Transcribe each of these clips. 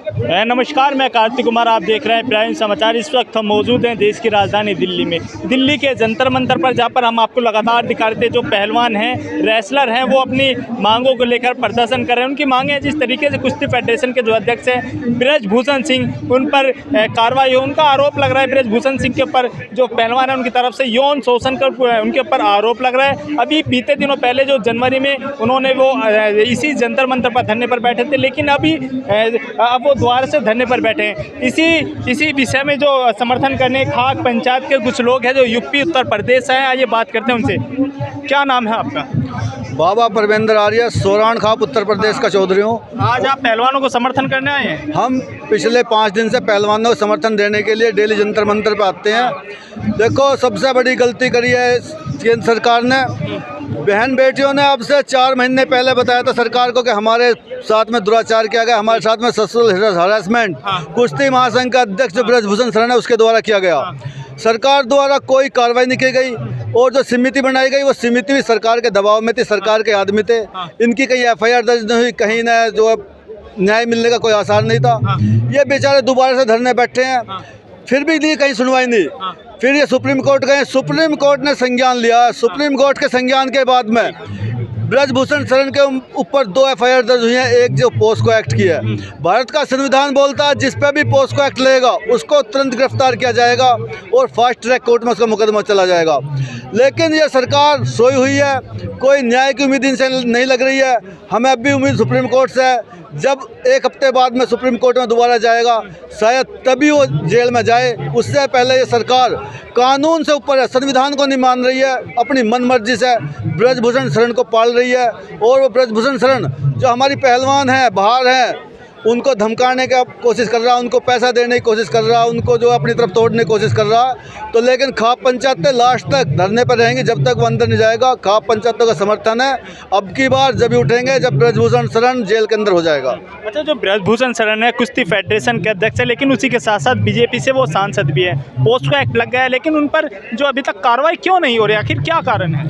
नमस्कार, मैं कार्तिक कुमार, आप देख रहे हैं प्राइम समाचार। इस वक्त हम मौजूद हैं देश की राजधानी दिल्ली में, दिल्ली के जंतर मंतर पर, जहां पर हम आपको लगातार दिखा रहे थे जो पहलवान हैं, रेसलर हैं, वो अपनी मांगों को लेकर प्रदर्शन कर रहे हैं। उनकी मांगे हैं जिस तरीके से कुश्ती फेडरेशन के जो अध्यक्ष हैं ब्रजभूषण सिंह, उन पर कार्रवाई हो। उनका आरोप लग रहा है ब्रजभूषण सिंह के ऊपर, जो पहलवान है उनकी तरफ से यौन शोषण कर उनके ऊपर आरोप लग रहा है। अभी बीते दिनों पहले जो जनवरी में उन्होंने वो इसी जंतर मंतर पर धरने पर बैठे थे, लेकिन अभी अब वो दोबारा से धरने पर बैठे हैं। इसी विषय में जो समर्थन करने खाक पंचायत के कुछ लोग हैं जो यूपी उत्तर प्रदेश से हैं, आइए बात करते हैं उनसे। क्या नाम है आपका? बाबा परवेंद्र आर्य, सोरान खाप, उत्तर प्रदेश का चौधरी हूँ। आज आप पहलवानों को समर्थन करने आए हैं? हम पिछले 5 दिन से पहलवानों को समर्थन देने के लिए डेली जंतर मंतर पर आते हैं। देखो, सबसे बड़ी गलती करी है केंद्र सरकार ने। बहन बेटियों ने अब से 4 महीने पहले बताया था सरकार को कि हमारे साथ में दुराचार किया गया, हमारे साथ में सेक्सुअल हरासमेंट कुश्ती महासंघ का अध्यक्ष जो ब्रजभूषण शरण है उसके द्वारा किया गया। सरकार द्वारा कोई कार्रवाई नहीं की गई, और जो समिति बनाई गई वो समिति भी सरकार के दबाव में थी, सरकार के आदमी थे। इनकी कहीं FIR दर्ज नहीं हुई, कहीं ना जो न्याय मिलने का कोई आसार नहीं था। ये बेचारे दोबारा से धरने बैठे हैं, फिर भी नहीं, कहीं सुनवाई नहीं। फिर ये सुप्रीम कोर्ट गए, सुप्रीम कोर्ट ने संज्ञान लिया। सुप्रीम कोर्ट के संज्ञान के बाद में ब्रजभूषण शरण के ऊपर 2 FIR दर्ज हुई हैं, एक जो पोस्को एक्ट की है। भारत का संविधान बोलता है जिस पे भी पोस्को एक्ट लगेगा उसको तुरंत गिरफ्तार किया जाएगा और फास्ट ट्रैक कोर्ट में उसका मुकदमा चला जाएगा। लेकिन ये सरकार सोई हुई है, कोई न्याय की उम्मीद इनसे नहीं लग रही है। हमें अब भी उम्मीद सुप्रीम कोर्ट से है, जब 1 हफ्ते बाद में सुप्रीम कोर्ट में दोबारा जाएगा शायद तभी वो जेल में जाए। उससे पहले ये सरकार कानून से ऊपर है, संविधान को नहीं मान रही है, अपनी मनमर्जी से ब्रजभूषण शरण को पाल रही है। और वो ब्रजभूषण शरण जो हमारी पहलवान हैं, बाहर हैं, उनको धमकाने का कोशिश कर रहा, उनको पैसा देने की कोशिश कर रहा, उनको जो अपनी तरफ तोड़ने की कोशिश कर रहा। तो लेकिन खाप पंचायत लास्ट तक धरने पर रहेंगे जब तक वो अंदर नहीं जाएगा। खाप पंचायतों का समर्थन है, अब की बार जब भी उठेंगे जब ब्रजभूषण शरण जेल के अंदर हो जाएगा। अच्छा, जो ब्रजभूषण शरण है कुश्ती फेडरेशन के अध्यक्ष है, लेकिन उसी के साथ साथ बीजेपी से वो सांसद भी है। पोस्को एक्ट लग गया है, लेकिन उन पर जो अभी तक कार्रवाई क्यों नहीं हो रही, आखिर क्या कारण है?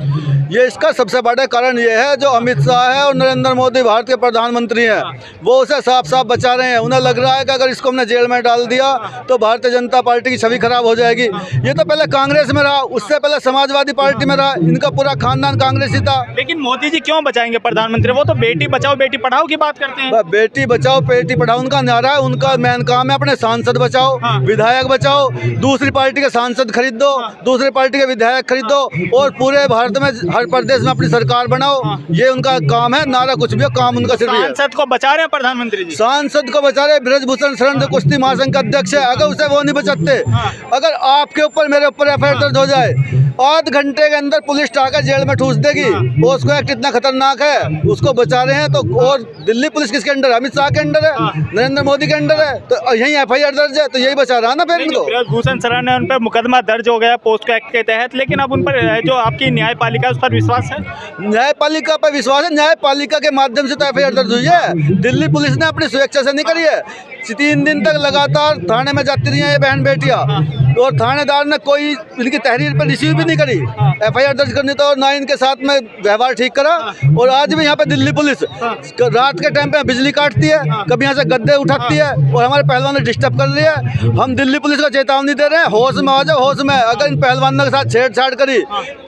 ये इसका सबसे बड़ा कारण ये है, जो अमित शाह है और नरेंद्र मोदी भारत के प्रधानमंत्री हैं, वो उसे साफ साफ बचा रहे हैं। उन्हें लग रहा है कि अगर इसको हमने जेल में डाल दिया तो भारतीय जनता पार्टी की छवि खराब हो जाएगी। ये तो पहले कांग्रेस में रहा, उससे पहले समाजवादी पार्टी में रहा, इनका पूरा खानदान कांग्रेसी था। लेकिन मोदी जी क्यों बचाएंगे प्रधानमंत्री? वो तो बेटी बचाओ बेटी पढ़ाओ की बात करते हैं। बेटी बचाओ बेटी पढ़ाओ उनका नारा है, उनका मेन काम है अपने सांसद बचाओ, विधायक बचाओ। दूसरी पार्टी के सांसद खरीद दो, दूसरी पार्टी के विधायक खरीद दो, और पूरे भारत में हर प्रदेश में अपनी सरकार बनाओ। ये उनका काम है, नारा कुछ भी काम उनका सिर्फ है। सांसद को बचा रहे हैं प्रधानमंत्री जी, सांसद को बचा रहे। ब्रजभूषण शरण जो कुश्ती महासंघ का अध्यक्ष है, अगर उसे वो नहीं बचाते, अगर आपके ऊपर मेरे ऊपर FIR दर्ज हो जाए, आध घंटे के अंदर पुलिस आकर जेल में ठूस देगी। पोस्को एक्ट इतना खतरनाक है, उसको बचा रहे हैं। तो और दिल्ली पुलिस किसके अंडर है? अमित शाह के अंडर है, नरेंद्र मोदी के अंडर है, तो यही FIR दर्ज है, तो यही बचा रहा ना। फिर इनको ब्रजभूषण शरण ने उन पर मुकदमा दर्ज हो गया पोस्को एक्ट के तहत, लेकिन अब उन पर जो आपकी न्यायपालिका उस पर विश्वास है? न्यायपालिका पर विश्वास है। न्यायपालिका के माध्यम से तो FIR दर्ज हुई है, दिल्ली पुलिस ने अपनी स्वेच्छा से नहीं करी है। 3 दिन तक लगातार थाने में जाती रही हैं ये बहन बेटियां, और थानेदार ने कोई इनकी तहरीर पर रिसीव भी नहीं करी। FIR दर्ज करनी तो, और ना इनके साथ में व्यवहार ठीक करा। और आज भी यहाँ पे दिल्ली पुलिस रात के टाइम पे बिजली काटती है, कभी यहाँ से गद्दे उठाती है, और हमारे पहलवानों डिस्टर्ब कर रही है। हम दिल्ली पुलिस को चेतावनी दे रहे हैं, होश में आ जाओ, होश में। अगर इन पहलवानों के साथ छेड़छाड़ करी,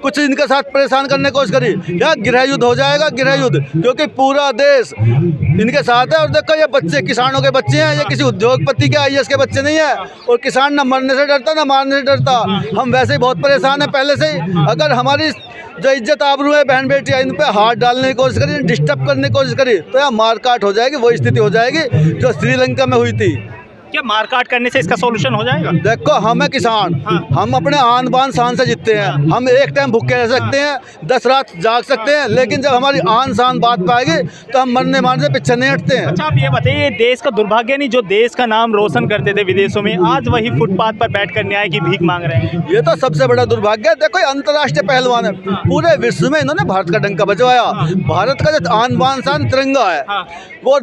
कुछ इनके साथ परेशान करने की कोशिश करी, या गृह युद्ध हो जाएगा, गृह युद्ध, क्योंकि पूरा देश इनके साथ है। और देखो, ये बच्चे किसानों के बच्चे हैं, ये किसी उद्योगपति के IAS के बच्चे नहीं है। और किसान न मरने से डरता ना मारने से डरता। हम वैसे ही बहुत परेशान हैं पहले से ही। अगर हमारी जो इज्जत आबरू है बहन बेटियां, इन पे हाथ डालने की कोशिश करी, डिस्टर्ब करने की कोशिश करी, तो यहाँ मारकाट हो जाएगी। वो स्थिति हो जाएगी जो श्रीलंका में हुई थी। क्या मारकाट करने से इसका सॉल्यूशन हो जाएगा? देखो, हम है किसान, हम अपने आन बान शान से जीतते हैं। हम एक टाइम भूखे रह सकते हैं, 10 रात जाग सकते हैं, लेकिन जब हमारी आन शान बात पाएगी तो हम मरने मारने से पीछे नहीं हटते हैं। अच्छा, आप ये बताइए, देश का दुर्भाग्य नहीं, जो देश का नाम रोशन करते थे विदेशों में, आज वही फुटपाथ पर बैठकर न्याय की भीख मांग रहे हैं। ये तो सबसे बड़ा दुर्भाग्य है। देखो, अंतर्राष्ट्रीय पहलवान है, पूरे विश्व में इन्होंने भारत का डंका बजवाया। भारत का जो आन बान शान तिरंगा है, वो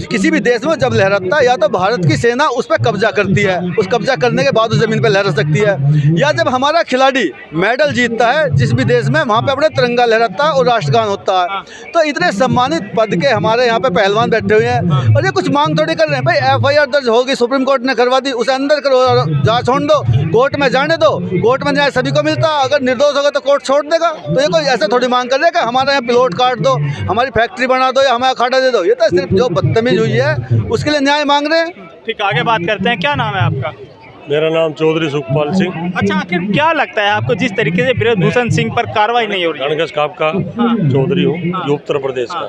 किसी भी देश में जब लहराता है, या तो भारत की सेना उस पर कब्जा करती है, उस कब्जा करने के बाद उस ज़मीन पर लहरा सकती है। या जब हमारा खिलाड़ी मेडल जीतता है जिस भी देश में, वहाँ पे अपने तिरंगा लहराता है और राष्ट्रगान होता है। तो इतने सम्मानित पद के हमारे यहाँ पे पहलवान बैठे हुए हैं और ये कुछ मांग थोड़ी कर रहे हैं। भाई FIR दर्ज होगी, सुप्रीम कोर्ट ने करवा दी, उसे अंदर करो, जा छोड़ दो, कोर्ट में जाने दो, कोर्ट में न्याय सभी को मिलता है। अगर निर्दोष होगा तो कोर्ट छोड़ देगा। तो ये कोई ऐसे थोड़ी मांग कर रहे हैं कि हमारे यहाँ प्लॉट काट दो, हमारी फैक्ट्री बना दो या हमें अखाड़ा दे दो। ये तो सिर्फ जो बदतमीज हुई है उसके लिए न्याय मांग रहे हैं। ठीक, आगे बात करते हैं। क्या नाम है आपका? मेरा नाम चौधरी सुखपाल सिंह। अच्छा, आखिर क्या लगता है आपको जिस तरीके से बृजभूषण सिंह पर कार्रवाई नहीं हो रही है? गणगस काप का चौधरी हूँ, जो उत्तर प्रदेश का।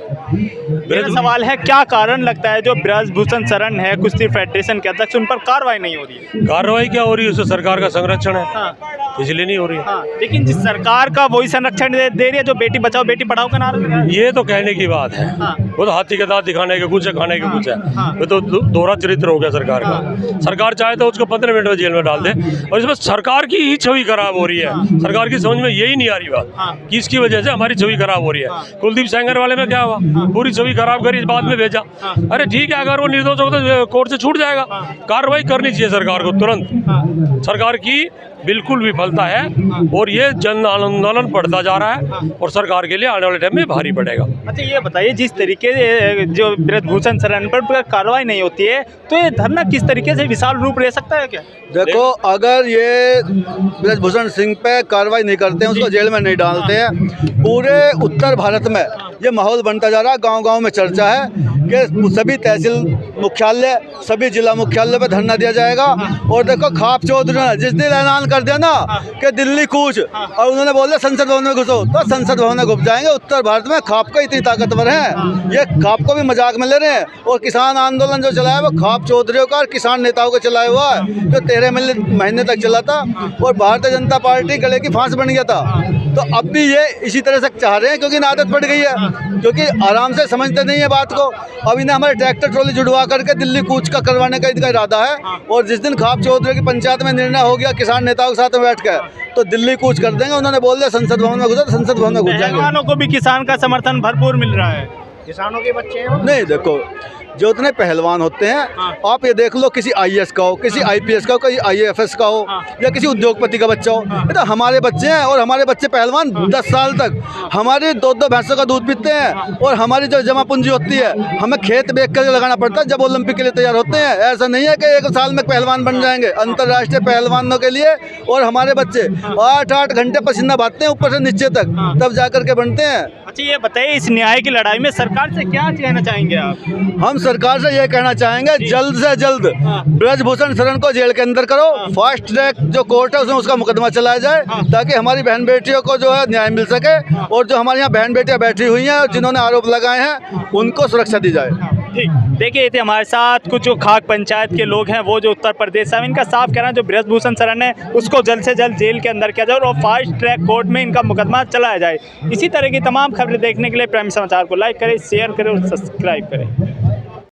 मेरा सवाल है, क्या कारण लगता है जो बृजभूषण शरण है कुश्ती फेडरेशन के अध्यक्ष, उन पर कार्रवाई नहीं हो रही है? कार्रवाई क्या हो रही है? उससे सरकार का संरक्षण है, हाँ। इसलिए नहीं हो रही है। हाँ, लेकिन जिस सरकार का वही संरक्षण दे रही है जो बेटी बचाओ बेटी पढ़ाओ का नारा लगा है। ये तो कहने की बात है। हाँ। वो तो हाथी के दांत दिखाने के कुछ है, खाने के कुछ है। हाँ। वो तो दोहरा चरित्र हो गया सरकार का। सरकार चाहे तो उसको 15 मिनट में जेल में डाल दे, और इसमें सरकार की ही छवि खराब हो रही है। सरकार की समझ में यही नहीं आ रही बात कि इसकी वजह से हमारी छवि खराब हो रही है। कुलदीप सेंगर वाले में क्या हुआ? पूरी छवि खराब करी, बाद में भेजा। अरे ठीक है, अगर वो निर्दोष होगा तो कोर्ट से छूट जाएगा। कार्रवाई करनी चाहिए सरकार को तुरंत। सरकार की बिल्कुल विफलता है और ये जन आंदोलन बढ़ता जा रहा है और सरकार के लिए आने वाले टाइम में भारी पड़ेगा। अच्छा, ये बताइए, जिस तरीके से जो बृजभूषण शरण पर कार्रवाई नहीं होती है तो ये धरना किस तरीके से विशाल रूप ले सकता है क्या? देखो, अगर ये बृजभूषण सिंह पे कार्रवाई नहीं करते हैं, उसको जेल में नहीं डालते हैं, पूरे उत्तर भारत में ये माहौल बनता जा रहा है। गांव-गांव में चर्चा है कि सभी तहसील मुख्यालय, सभी जिला मुख्यालय पे धरना दिया जाएगा। और देखो, खाप चौधरी ने जिस दिन ऐलान कर दिया ना कि दिल्ली कूच, और उन्होंने बोल दिया संसद भवन में घुसो, तो संसद भवन में घुस जाएंगे। उत्तर भारत में खाप का इतनी ताकतवर है, ये खाप को भी मजाक में ले रहे हैं। और किसान आंदोलन जो चलाया वो खाप चौधरियों का और किसान नेताओं का चलाया हुआ है, जो 13 महीने तक चला था और भारतीय जनता पार्टी गले की फांस बन गया था। तो अब भी ये इसी तरह से चाह रहे हैं, क्योंकि आदत पड़ गई है, क्योंकि आराम से समझते नहीं है बात को। अब इन्हें हमारे ट्रैक्टर ट्रॉली जुड़वा करके दिल्ली कूच का करवाने का इनका इरादा है। और जिस दिन खाप चौधरी की पंचायत में निर्णय हो गया किसान नेताओं के साथ में बैठ कर, तो दिल्ली कूच कर देंगे। उन्होंने बोल दिया संसद भवन में घुसो, तो संसद भवन में घुस जाएंगे। पहलवानों को भी किसान का समर्थन भरपूर मिल रहा है, किसानों के बच्चे हैं। नहीं, देखो, जो उतने पहलवान होते हैं, आप ये देख लो, किसी IAS का हो, किसी IPS का हो, किसी IAFS का हो, या किसी उद्योगपति का बच्चा हो, ये तो हमारे बच्चे हैं। और हमारे बच्चे पहलवान 10 साल तक हमारी 2-2 भैंसों का दूध पीते हैं। और हमारी जो जमा पूंजी होती है, हमें खेत बेच कर लगाना पड़ता है जब ओलंपिक के लिए तैयार होते हैं। ऐसा नहीं है कि 1 साल में पहलवान बन जाएंगे। अंतर्राष्ट्रीय पहलवानों के लिए और हमारे बच्चे 8-8 घंटे पसीना बहाते हैं ऊपर से नीचे तक, तब जा करके बनते हैं। अच्छा, ये बताइए, इस न्याय की लड़ाई में सरकार से क्या कहना चाहेंगे आप? हम सरकार से ये कहना चाहेंगे, जल्द से जल्द बृजभूषण शरण को जेल के अंदर करो। फास्ट ट्रैक जो कोर्ट है उसमें उसका मुकदमा चलाया जाए, ताकि हमारी बहन बेटियों को जो है न्याय मिल सके। और जो हमारे यहाँ बहन बेटियाँ बैठी हुई हैं और जिन्होंने आरोप लगाए हैं, उनको सुरक्षा दी जाए। ठीक, देखिए, थे हमारे साथ कुछ जो खाक पंचायत के लोग हैं, वो जो उत्तर प्रदेश से, इनका साफ कहना है जो बृजभूषण शरण है उसको जल्द से जल्द जेल के अंदर किया जाए और फास्ट ट्रैक कोर्ट में इनका मुकदमा चलाया जाए। इसी तरह की तमाम खबरें देखने के लिए प्राइम समाचार को लाइक करें, शेयर करें और सब्सक्राइब करें।